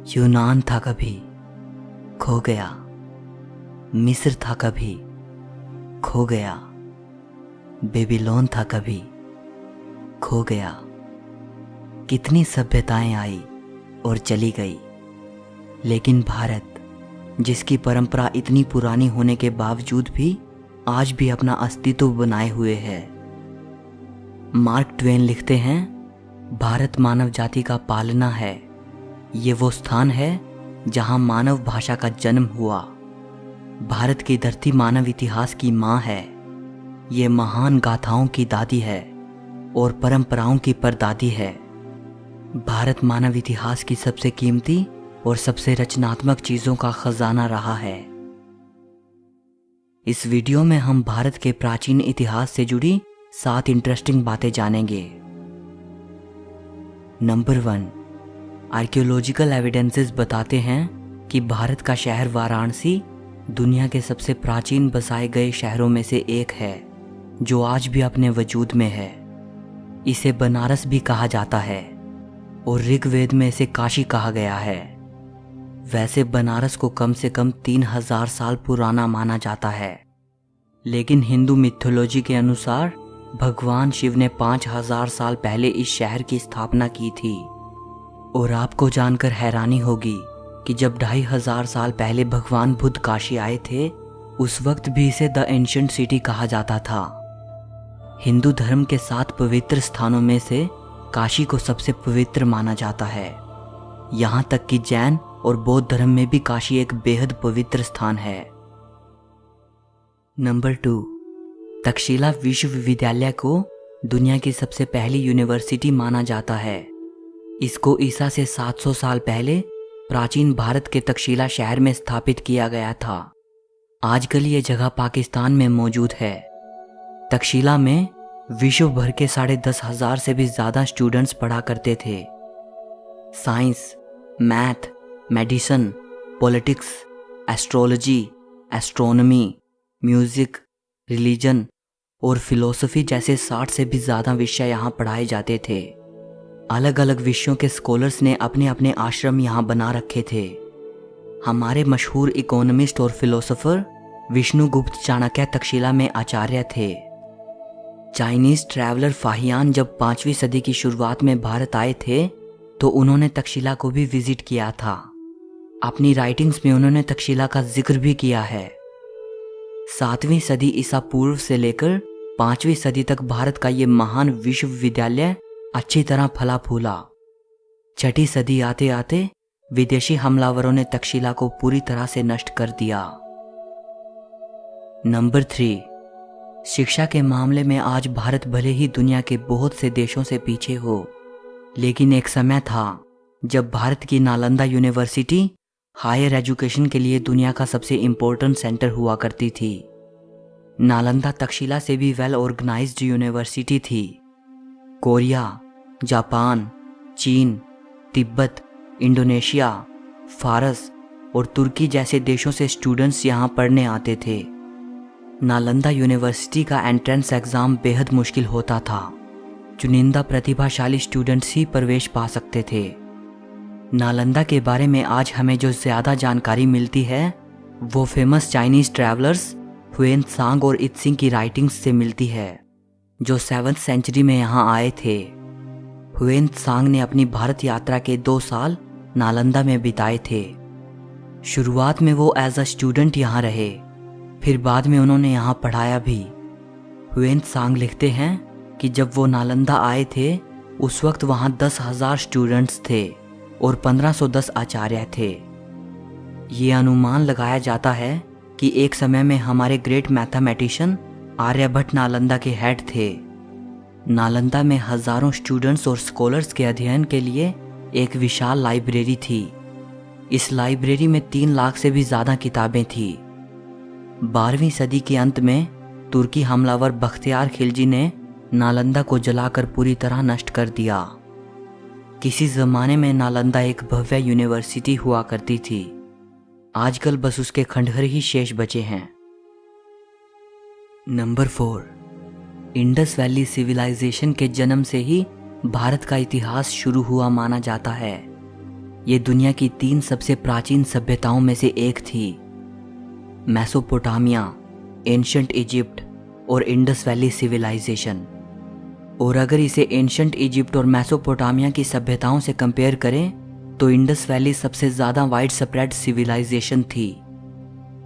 यूनान था कभी, खो गया। मिस्र था कभी, खो गया। बेबीलोन था कभी, खो गया। कितनी सभ्यताएं आई और चली गई, लेकिन भारत, जिसकी परंपरा इतनी पुरानी होने के बावजूद भी आज भी अपना अस्तित्व बनाए हुए है। मार्क ट्वेन लिखते हैं, भारत मानव जाति का पालना है। ये वो स्थान है जहां मानव भाषा का जन्म हुआ। भारत की धरती मानव इतिहास की माँ है। ये महान गाथाओं की दादी है और परंपराओं की परदादी है। भारत मानव इतिहास की सबसे कीमती और सबसे रचनात्मक चीजों का खजाना रहा है। इस वीडियो में हम भारत के प्राचीन इतिहास से जुड़ी 7 इंटरेस्टिंग बातें जानेंगे। नंबर 1, आर्कियोलॉजिकल एविडेंसेस बताते हैं कि भारत का शहर वाराणसी दुनिया के सबसे प्राचीन बसाए गए शहरों में से एक है, जो आज भी अपने वजूद में है। इसे बनारस भी कहा जाता है और ऋग्वेद में इसे काशी कहा गया है। वैसे बनारस को कम से कम 3000 साल पुराना माना जाता है, लेकिन हिंदू मिथोलॉजी के अनुसार भगवान शिव ने 5000 साल पहले इस शहर की स्थापना की थी। और आपको जानकर हैरानी होगी कि जब 2500 साल पहले भगवान बुद्ध काशी आए थे, उस वक्त भी इसे द एंशिएंट सिटी कहा जाता था। हिंदू धर्म के 7 पवित्र स्थानों में से काशी को सबसे पवित्र माना जाता है। यहाँ तक कि जैन और बौद्ध धर्म में भी काशी एक बेहद पवित्र स्थान है। नंबर 2, तक्षशिला विश्वविद्यालय को दुनिया की सबसे पहली यूनिवर्सिटी माना जाता है। इसको ईसा से 700 साल पहले प्राचीन भारत के तक्षशिला शहर में स्थापित किया गया था। आजकल ये जगह पाकिस्तान में मौजूद है। तक्षशिला में विश्व भर के 10,500 से भी ज़्यादा स्टूडेंट्स पढ़ा करते थे। Science, math, medicine, politics, astrology, astronomy, music, religion और फिलॉसफी जैसे 60 से भी ज़्यादा विषय यहाँ पढ़ाए जाते थे। अलग अलग विषयों के स्कॉलर्स ने अपने अपने आश्रम यहाँ बना रखे थे। हमारे मशहूर इकोनॉमिस्ट और फिलोसोफर विष्णुगुप्त चाणक्य तक्षशिला में आचार्य थे। चाइनीज ट्रैवलर फाहियान जब 5वीं सदी की शुरुआत में भारत आए थे, तो उन्होंने तक्षशिला को भी विजिट किया था। अपनी राइटिंग्स में उन्होंने तक्षशिला का जिक्र भी किया है। 7वीं सदी ईसा पूर्व से लेकर 5वीं सदी तक भारत का ये महान विश्वविद्यालय अच्छी तरह फला फूला। 6ठी सदी आते आते विदेशी हमलावरों ने तक्षशिला को पूरी तरह से नष्ट कर दिया। नंबर 3, शिक्षा के मामले में आज भारत भले ही दुनिया के बहुत से देशों से पीछे हो, लेकिन एक समय था जब भारत की नालंदा यूनिवर्सिटी हायर एजुकेशन के लिए दुनिया का सबसे इम्पोर्टेंट सेंटर हुआ करती थी। नालंदा तक्षशिला से भी वेल ऑर्गेनाइज्ड यूनिवर्सिटी थी। कोरिया, जापान, चीन, तिब्बत, इंडोनेशिया, फारस और तुर्की जैसे देशों से स्टूडेंट्स यहाँ पढ़ने आते थे। नालंदा यूनिवर्सिटी का एंट्रेंस एग्ज़ाम बेहद मुश्किल होता था। चुनिंदा प्रतिभाशाली स्टूडेंट्स ही प्रवेश पा सकते थे। नालंदा के बारे में आज हमें जो ज़्यादा जानकारी मिलती है, वो famous Chinese travellers when Tsang और इत्सिंग की राइटिंग्स से मिलती है, जो 7वीं सेंचुरी में यहाँ आए थे। हुएन त्सांग ने अपनी भारत यात्रा के 2 साल नालंदा में बिताए थे। शुरुआत में वो एज अ स्टूडेंट यहाँ रहे, फिर बाद में उन्होंने यहाँ पढ़ाया भी। हुएन त्सांग लिखते हैं कि जब वो नालंदा आए थे, उस वक्त वहाँ 10,000 स्टूडेंट्स थे और 1510 आचार्य थे। ये अनुमान लगाया जाता है कि एक समय में हमारे ग्रेट मैथमेटिशियन आर्यभट्ट नालंदा के हेड थे। नालंदा में हजारों स्टूडेंट्स और स्कॉलर्स के अध्ययन के लिए एक विशाल लाइब्रेरी थी। इस लाइब्रेरी में 3 लाख से भी ज़्यादा किताबें थी। 12वीं सदी के अंत में तुर्की हमलावर बख्तियार खिलजी ने नालंदा को जलाकर पूरी तरह नष्ट कर दिया। किसी ज़माने में नालंदा एक भव्य यूनिवर्सिटी हुआ करती थी। आजकल बस उसके खंडहर ही शेष बचे हैं। नंबर 4, इंडस वैली सिविलाइजेशन के जन्म से ही भारत का इतिहास शुरू हुआ माना जाता है। ये दुनिया की 3 सबसे प्राचीन सभ्यताओं में से एक थी, मेसोपोटामिया, एंशिएंट इजिप्ट और इंडस वैली सिविलाइजेशन। और अगर इसे एंशिएंट इजिप्ट और मेसोपोटामिया की सभ्यताओं से कंपेयर करें तो इंडस वैली सबसे ज़्यादा वाइड स्प्रेड सिविलाइजेशन थी।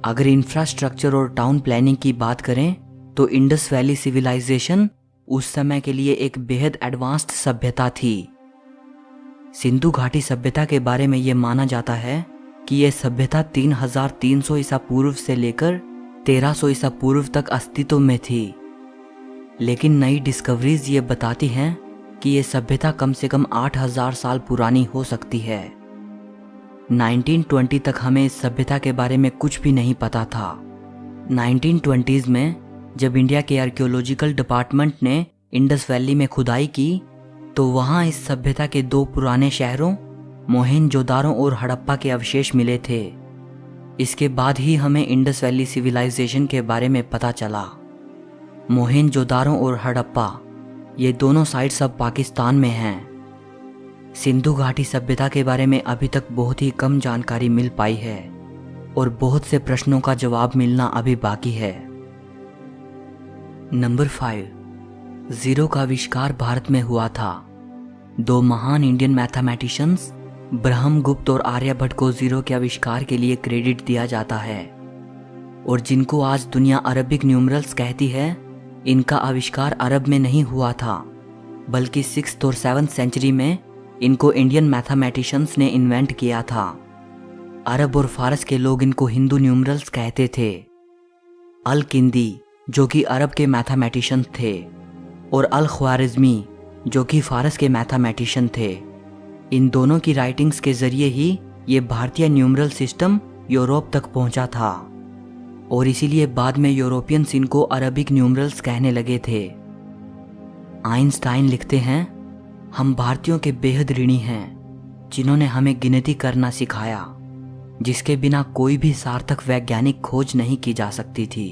अगर इंफ्रास्ट्रक्चर और टाउन प्लानिंग की बात करें तो इंडस वैली सिविलाइजेशन उस समय के लिए एक बेहद एडवांस्ड सभ्यता थी। सिंधु घाटी सभ्यता के बारे में यह माना जाता है कि यह सभ्यता 3300 ईसा पूर्व से लेकर 1300 ईसा पूर्व तक अस्तित्व में थी। लेकिन नई डिस्कवरीज ये बताती हैं कि यह सभ्यता कम से कम 8000 साल पुरानी हो सकती है। 1920 तक हमें इस सभ्यता के बारे में कुछ भी नहीं पता था। 1920s में जब इंडिया के आर्कियोलॉजिकल डिपार्टमेंट ने इंडस वैली में खुदाई की तो वहाँ इस सभ्यता के 2 पुराने शहरों मोहेंजोदारो और हड़प्पा के अवशेष मिले थे। इसके बाद ही हमें इंडस वैली सिविलाइजेशन के बारे में पता चला। मोहेंजोदारो और हड़प्पा ये दोनों साइट्स अब पाकिस्तान में हैं। सिंधु घाटी सभ्यता के बारे में अभी तक बहुत ही कम जानकारी मिल पाई है और बहुत से प्रश्नों का जवाब मिलना अभी बाकी है। नंबर 5, जीरो का आविष्कार भारत में हुआ था। 2 महान इंडियन मैथमेटिशियंस ब्रह्मगुप्त और आर्यभट्ट को जीरो के आविष्कार के लिए क्रेडिट दिया जाता है और जिनको आज दुनिया अरबिक न्यूमरल्स कहती है, इनका आविष्कार अरब में नहीं हुआ था बल्कि 6th और 7th सेंचुरी में इनको इंडियन मैथमेटिशियंस ने इन्वेंट किया था। अरब और फारस के लोग इनको हिंदू न्यूमरल्स कहते थे। अल किंदी जो कि अरब के मैथमेटिशियन थे और अल ख्वारिज़मी जो कि फारस के मैथमेटिशियन थे, इन दोनों की राइटिंग्स के जरिए ही ये भारतीय न्यूमरल सिस्टम यूरोप तक पहुंचा था और इसीलिए बाद में यूरोपियंस इनको अरबिक न्यूमरल्स कहने लगे थे। आइंस्टाइन लिखते हैं, हम भारतीयों के बेहद ऋणी हैं जिन्होंने हमें गिनती करना सिखाया, जिसके बिना कोई भी सार्थक वैज्ञानिक खोज नहीं की जा सकती थी।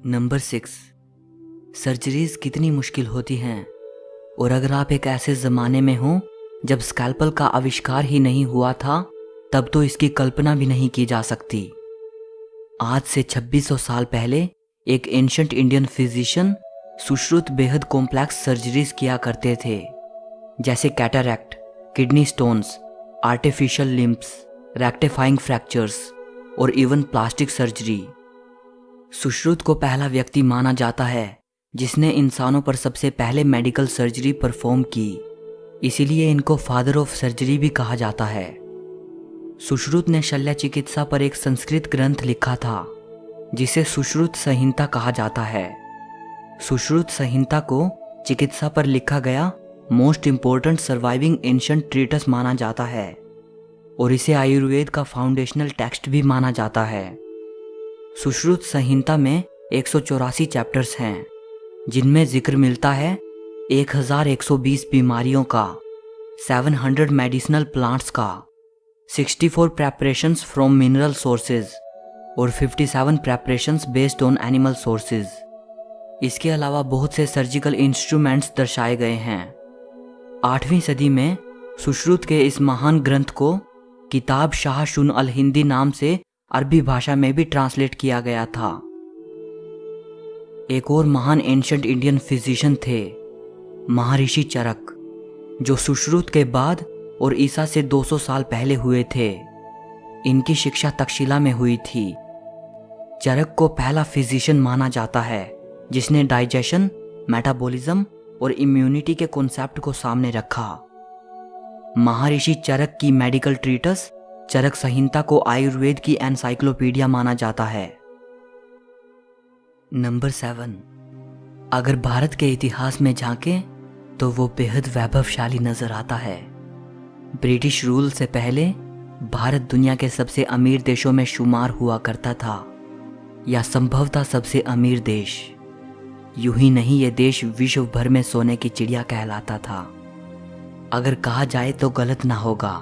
नंबर 6, सर्जरीज कितनी मुश्किल होती हैं और अगर आप एक ऐसे ज़माने में हो जब स्कैल्पल का आविष्कार ही नहीं हुआ था तब तो इसकी कल्पना भी नहीं की जा सकती। आज से 2600 साल पहले एक एंशिएंट इंडियन फिजिशियन सुश्रुत बेहद कॉम्प्लेक्स सर्जरीज किया करते थे, जैसे cataract, kidney stones, artificial limbs, rectifying fractures और इवन प्लास्टिक सर्जरी। सुश्रुत को पहला व्यक्ति माना जाता है जिसने इंसानों पर सबसे पहले मेडिकल सर्जरी परफॉर्म की, इसीलिए इनको फादर ऑफ सर्जरी भी कहा जाता है। सुश्रुत ने शल्य चिकित्सा पर एक संस्कृत ग्रंथ लिखा था जिसे सुश्रुत संहिता कहा जाता है। सुश्रुत संहिता को चिकित्सा पर लिखा गया most important surviving ancient treatise माना जाता है और इसे आयुर्वेद का फाउंडेशनल टेक्स्ट भी माना जाता है। सुश्रुत संहिता में 184 चैप्टर्स हैं जिनमें जिक्र मिलता है 1120 बीमारियों का, 700 मेडिसिनल प्लांट्स का, 64 प्रेपरेशंस फ्रॉम मिनरल सोर्सेज और 57 preparations based on animal sources. इसके अलावा बहुत से सर्जिकल इंस्ट्रूमेंट्स दर्शाए गए हैं। 8वीं सदी में सुश्रुत के इस महान ग्रंथ को किताब शाह शुन अल हिंदी नाम से अरबी भाषा में भी ट्रांसलेट किया गया था। एक और महान एंशिएंट इंडियन फिजिशियन थे महर्षि चरक, जो सुश्रुत के बाद और ईसा से 200 साल पहले हुए थे। इनकी शिक्षा तक्षशिला में हुई थी। चरक को पहला फिजिशियन माना जाता है जिसने डाइजेशन, मेटाबॉलिज्म और इम्यूनिटी के कॉन्सेप्ट को सामने रखा। महर्षि चरक की मेडिकल ट्रीटस चरक संहिता को आयुर्वेद की एनसाइक्लोपीडिया माना जाता है। नंबर 7, अगर भारत के इतिहास में झांकें तो वो बेहद वैभवशाली नजर आता है। ब्रिटिश रूल से पहले भारत दुनिया के सबसे अमीर देशों में शुमार हुआ करता था, या संभवतः सबसे अमीर देश। यूं ही नहीं, ये देश विश्व भर में सोने की चिड़िया कहलाता था। अगर कहा जाए तो गलत ना होगा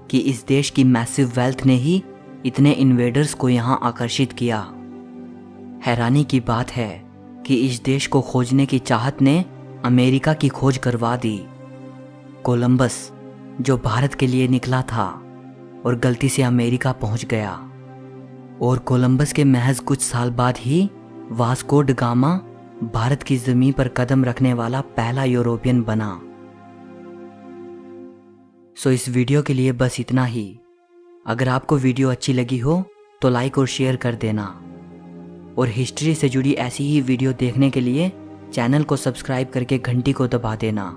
कि इस देश की मैसिव वेल्थ ने ही इतने इन्वेडर्स को यहां आकर्षित किया। हैरानी की बात है कि इस देश को खोजने की चाहत ने अमेरिका की खोज करवा दी। कोलंबस जो भारत के लिए निकला था और गलती से अमेरिका पहुंच गया। और कोलंबस के महज कुछ साल बाद ही वास्को ड गामा भारत की जमीन पर कदम रखने वाला पहला यूरोपियन बना। सो इस वीडियो के लिए बस इतना ही। अगर आपको वीडियो अच्छी लगी हो तो लाइक और शेयर कर देना, और हिस्ट्री से जुड़ी ऐसी ही वीडियो देखने के लिए चैनल को सब्सक्राइब करके घंटी को दबा देना।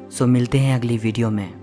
सो मिलते हैं अगली वीडियो में।